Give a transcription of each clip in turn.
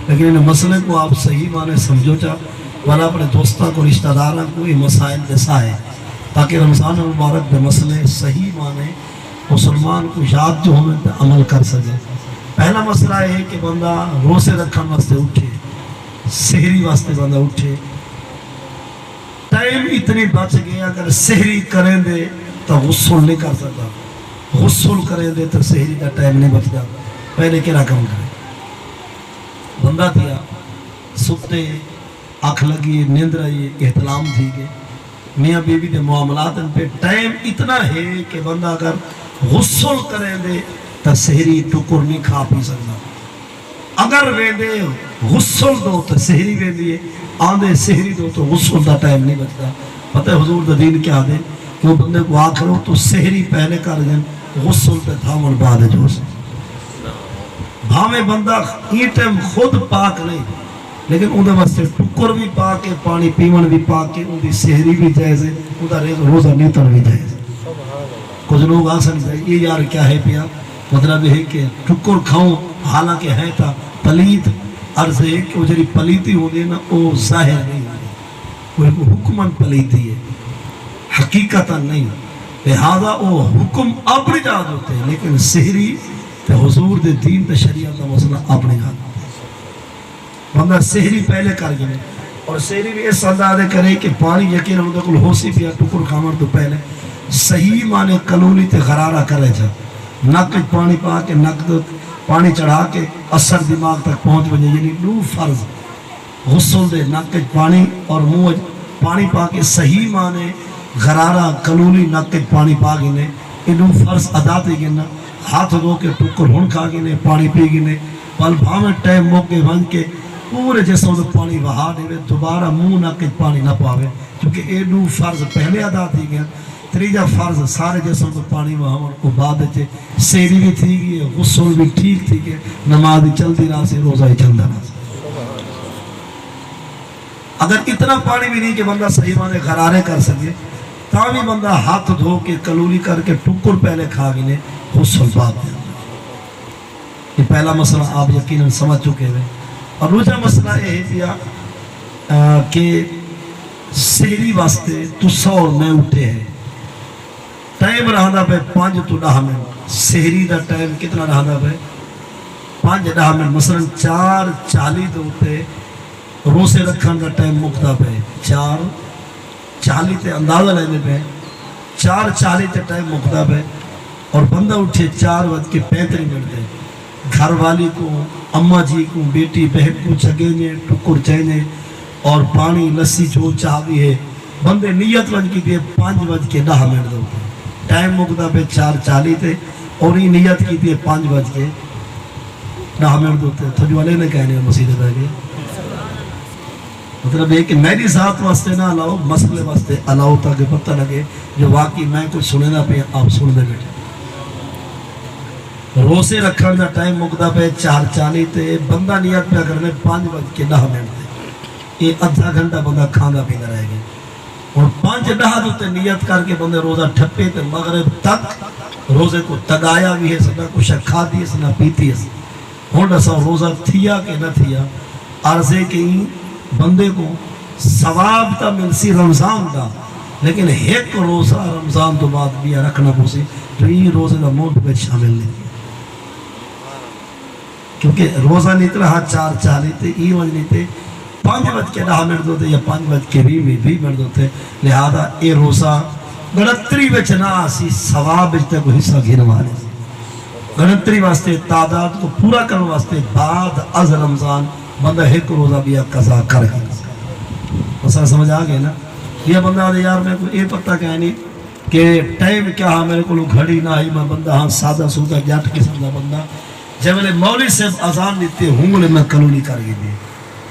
لیکن ان مسئلے کو آپ صحیح معنی سمجھو چاہ والا اپنے دوستہ کو رشتہ دارہ کو یہ مسائل دسائے تاکہ رمضان المبارک بے مسئلے صحیح معنی مسلمان کو یاد جو ہمیں عمل کر سکے۔ پہلا مسئلہ ہے کہ بندہ روزے رکھن واسطے اٹھے، سحری واسطے بندہ اٹھے، ٹائم اتنی بچ گیا اگر سحری کریں دے تو غسل نہیں کر سکتا، غسل کریں دے تو سحری کا ٹائم نہیں بچ جاتا۔ پہلے کیا کام کرے بندہ دیا سکتے آنکھ لگی نیند رہی احتلام تھی کہ میاں بیوی دے معاملات ان پہ ٹائم اتنا ہے کہ بندہ اگر غسل کریں دے تو سحری ٹکر نہیں کھا پی سکتا۔ اگر ویندے غسل دو تو سحری ویندی آندے سحری دو تو غسل دا ٹائم نہیں بچتا۔ پتہ ہے حضور دا دین کیا دے کہ وہ بندے کو آخر ہو تو سحری پہلے کر دیں غسل پہ تھامن بعد جو سے بھامے بندہ یہ ٹائم خود پاک نہیں لیکن اندھے واسطے ٹکر بھی پاک ہے، پانی پیمن بھی پاک ہے، اندھی سحری بھی جائز ہے، اندھا روزہ نیتر بھی جائز ہے۔ کچھ لوگ آسان ہے یہ یار کیا ہے پیا مطلب ہے کہ ٹکر کھاؤں حالانکہ ہے تا پلیت عرض ہے کہ وہ جری پلیتی ہو دے نا وہ ظاہر نہیں ہے، وہ ایک حکمن پلیتی ہے حقیقتا نہیں، لہذا وہ حکم اپنے جاد ہوتے ہیں لیکن سحری تے حضور دے دین تے شریعت کا مسئلہ اپنے جاد ہوتے ہیں۔ بندہ سحری پہلے کر گئے اور سحری بھی اس اندازے کرے کہ پانی یقین ہم دے ہو سی پیا ٹکر کھامر تو پہلے صحیح معنی کلولی تے غرارہ کرے جا نک پانی پا کے نک پانی چڑھا کے اثر دماغ تک پہنچ بجے یعنی دو فرض غسل دے نک پانی اور منہ پانی پا کے صحیح معنی غرارہ کلولی نک پانی پا گنے یہ دو فرض ادا تے گنا ہاتھ دھو کے ٹکر ہن کھا گنے پانی پی گنے پل بھامے ٹائم موقع بن کے پورے جیسا پانی بہا دے دوبارہ منہ نک پانی نہ پاوے کیونکہ یہ دو فرض پہلے ادا تھی گیا۔ تریجا فرض سارے جیسوں کو پانی وہاں کو بعد چھے سیری بھی تھی گئی غسل بھی ٹھیک تھی کہ نماز بھی چلتی رہا سے روزہ ہی چلتا رہا سے۔ اگر اتنا پانی بھی نہیں کہ بندہ صحیح معنی غرارے کر سکے تاوی بندہ ہاتھ دھو کے کلولی کر کے ٹکر پہلے کھا گنے غسل بعد دے۔ یہ پہلا مسئلہ آپ یقیناً سمجھ چکے ہیں۔ اور دوسرا مسئلہ یہ ہے دیا کہ سحری واسطے تو سو میں اٹھے ہیں ٹائم رہا پہ 5 تو 10 منٹ سحری دا ٹائم کتنا رہا پہ 5-10 منٹ مثلا 4:40 ہوتے روزے رکھن کا ٹائم مکتا پہ 4:40 تے اندازہ لینے پہ 4:40 تے ٹائم مکتا پہ اور بندہ اٹھے 4:35 گھر والی کو اماں جی کو بیٹی بہن کو چگینے ٹکر چہنے اور پانی لسی جو چاہوی ہے بندے نیت وجہ کی دیئے 5:10 منٹ دوتے ٹائم مکتا پہ 4:40 تے اور یہ نیت کی دیئے 5:10 منٹ دوتے تو جو والے نے کہنے مسیح رہ گئے مطلب ہے کہ میری ذات واسطے نہ الاؤ مسئلے واسطے الاؤ تاکہ پتہ لگے جو واقعی میں کچھ سنے نہ پہ آپ سن دے بیٹھے۔ روزے رکھن دا ٹائم مکتا پہ 4:40 تے بندہ نیت پہ کرنے 5:10 منٹ تے یہ ادھا گھنٹہ بندہ کھانا پینا رہے گا اور 5:10 دوتے نیت کر کے بندے روزہ ٹھپے تے مغرب تک روزے کو تگایا بھی ہے سنا کچھ کھا دی ہے سنا پیتی ہے ہون ایسا روزہ تھیا کہ نہ تھیا عرضے کہ بندے کو ثواب تا ملسی رمضان دا لیکن ایک روزہ رمضان تو بعد بھی رکھنا پوسی تو یہ روزے دا موت پہ شامل نہیں کیونکہ روزہ نہیں رہا 4:40 تے یہ وجہ نہیں تے 5:10 منٹ دوتے یا 5:20 منٹ دوتے لہذا یہ روزہ گڑتری بچ نہ آسی ثواب بچتے کو حصہ گھنوانے گڑتری واسطے تعداد کو پورا کرنے واسطے بعد از رمضان بندہ ایک روزہ بھی قضا کر گا مسئلہ سمجھ آگئے نا یہ بندہ آدھے یار میں کو یہ پتہ کہنی کہ ٹائم کیا ہاں میرے کو گھڑی نہ آئی میں بندہ ہاں سادہ سودہ جاٹ قسم دا بندہ جب میں مولوی صاحب اذان دیتے ہوں لے میں کلونی کر گئی دی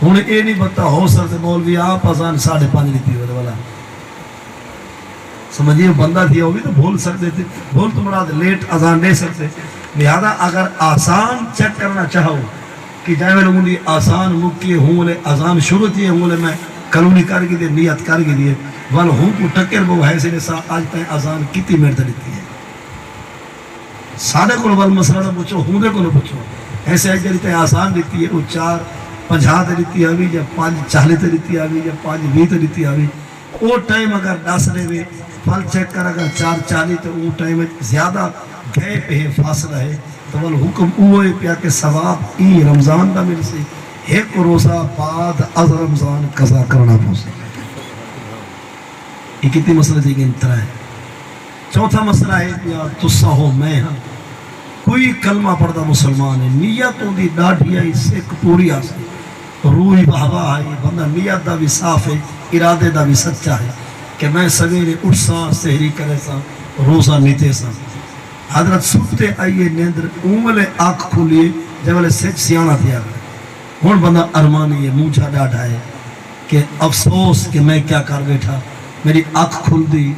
ہوں یہ نہیں بتا ہو سکتے مولوی آپ اذان 5:30 دیتی ہوئے والا سمجھئے بندہ دیا ہوگی تو بھول سکتے تھے بھول تو مراد لیٹ اذان دے سکتے لہذا اگر آسان چیک کرنا چاہو کہ جائے میں لوگوں نے آسان مکی ہوں لے اذان شروع تھی ہوں لے میں کلونی کر گئی دی نیت کر گئی دی وال ہوں کو ٹکر وہ ہے سے لسا آج تائیں اذان کتی منٹ دیتی ہے سادہ کو وال مسئلہ نہ پوچھو ہوں دے کو نہ پوچھو ایسے آج تائیں آسان دیتی ہے وہ 4 50 تے دتی آوی یا 5:40 تے دتی آوی یا 5:20 تے دتی آوی وہ ٹائم اگر 10 رہے پھل چیک کر اگر 4:40 تو وہ ٹائم زیادہ گئے پہ فاصلہ ہے تو ول حکم اوے پیا کہ ثواب ای رمضان دا مل سی ایک روزہ بعد از رمضان قضا کرنا پوسی. یہ کتنی مسئلہ تھی کہ انترا ہے. چوتھا مسئلہ ہے پیا تسا ہو میں ہاں کوئی کلمہ پڑھتا مسلمان ہے نیتوں دی ڈاڈھی آئی سکھ پوری آسی روحی بہوا آئی بندہ نیت دا بھی صاف ہے ارادے دا بھی سچا ہے کہ میں سویرے اٹھ سا سحری کرے سا روزہ نیتے سا. حضرت سکتے آئیے نیندر اونگلے آنکھ کھولیے جب والے سچ سیانا تھیا گئے ہون بندہ ارمانی ہے مونچھا ڈاڈھا ہے کہ افسوس کہ میں کیا کر بیٹھا میری آنکھ کھل دی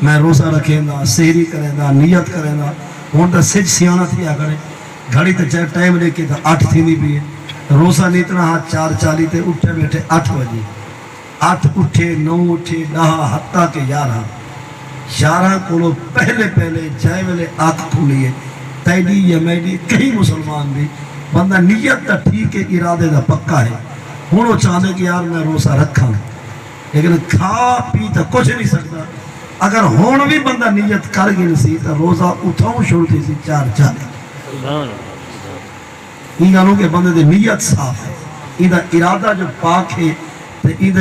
میں روزہ رکھیں گا سحری کریں گا نیت کریں گا ہون دا سچ سیانا تھیا کرے گھڑی تے چاہے ٹائم لے کے 8 تھی نہیں بھی ہے روزہ نیتنا ہاں 4:40 تے اٹھے بیٹھے 8 بجے 8 اٹھے 9 اٹھے 10 حتیٰ کہ 11 کو پہلے جائے والے آنکھ کھولیے تیڈی یا میڈی کہیں مسلمان بھی بندہ نیت دا ٹھیک ہے ارادے دا پکا ہے ہوں وہ چاہتے کہ یار میں روزہ رکھا لیکن کھا پی تو کچھ نہیں سکتا اگر ہون بھی بندہ نیت کر گئی سی تو روزہ اٹھاؤں شروع تھی سی 4:40 یہ گانوں کہ بندے دی نیت صاف ہے یہ ارادہ جو پاک ہے یہ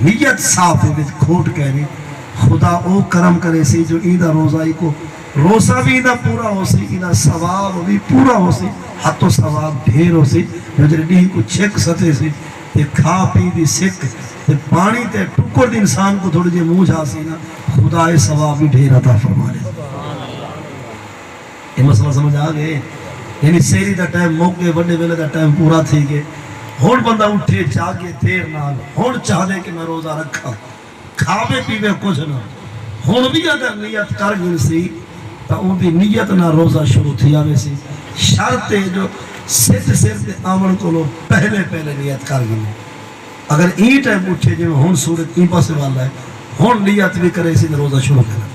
نیت صاف ہے کھوٹ کہہ رہی خدا او کرم کرے سی جو ایدہ روزائی کو روزہ بھی ایدہ پورا ہو سی ایدہ ثواب بھی پورا ہو سی حتی ثواب ڈھیر ہو سی جو جردی کو چھک ستے سی تے کھا پی دی سکھ تے پانی تے ٹکر دی انسان کو تھوڑی جے موجھ آسی نا خدا ثواب بھی ڈھیر عطا فرمانے. یہ مسئلہ سمجھ آگئے یعنی سیری دا ٹائم موقع بڑے ویلے دا ٹائم پورا تھی گئے ہون بندہ اٹھے جاگے دیر نال ہون چاہ دے کہ میں روزہ رکھا کھاوے پیوے کچھ نہ ہون بھی اگر نیت کر گئی سی تو ان دی نیت نہ روزہ شروع تھی آوے سی شرط ہے جو سر آمن کو لوگ پہلے نیت کر گئی اگر این ٹائم اٹھے جو ہون صورت این پاسے والا ہے ہون نیت بھی کرے سی تو روزہ شروع کرنا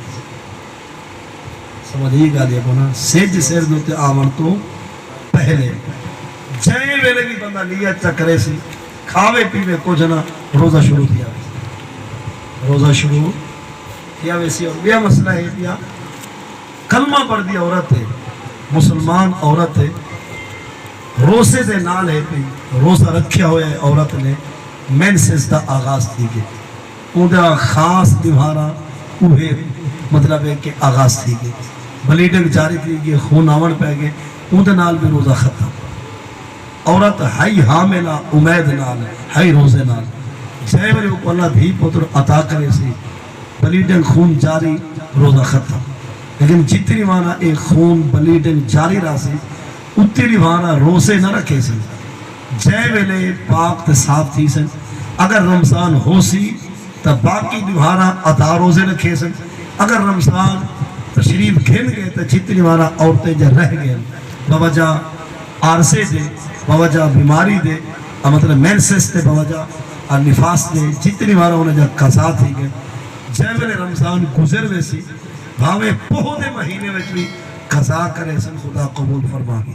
سمجھئے گا لیا بنا سر دوتے آمن تو پہلے جائے ویلے بھی بندہ نیت چا کرے سی کھاوے پیوے کچھ نہ روزہ شروع تھی آوے روزہ شروع کیا ویسی اور بیا مسئلہ ہے دیا کلمہ پڑھ دی عورت ہے مسلمان عورت ہے روزے دے نال ہے پی روزہ رکھیا ہوئے عورت نے مینسز دا آغاز تھی گئے اون دا خاص دیوارا اوہے مطلب ہے کہ آغاز تھی گئے بلیڈنگ جاری تھی گئے خون آون پہ گئے اون دا نال بھی روزہ ختم عورت ہائی حاملہ امید نال ہائی روزے نال جائے میرے کو اللہ بھی پتر عطا کرے سی بلیڈنگ خون جاری روزہ ختم لیکن جتنی مانا ایک خون بلیڈنگ جاری رہا سی اتنی مانا روزے نہ رکھے سی جائے ویلے پاک تے صاف تھی سن اگر رمضان ہو سی تو باقی دیوارا عطا روزے رکھے سن اگر رمضان تشریف گھن گئے تو جتنی مانا عورتیں جا رہ گئے بوجہ عارضے دے بوجہ بیماری دے مطلب مینسس دے بوجہ نفاس دے جتنی مارا انہیں جا قضا تھی گئے جائے میں رمضان گزر ویسی بھاوے پہو دے مہینے میں بھی قضا کرے سن خدا قبول فرما گی.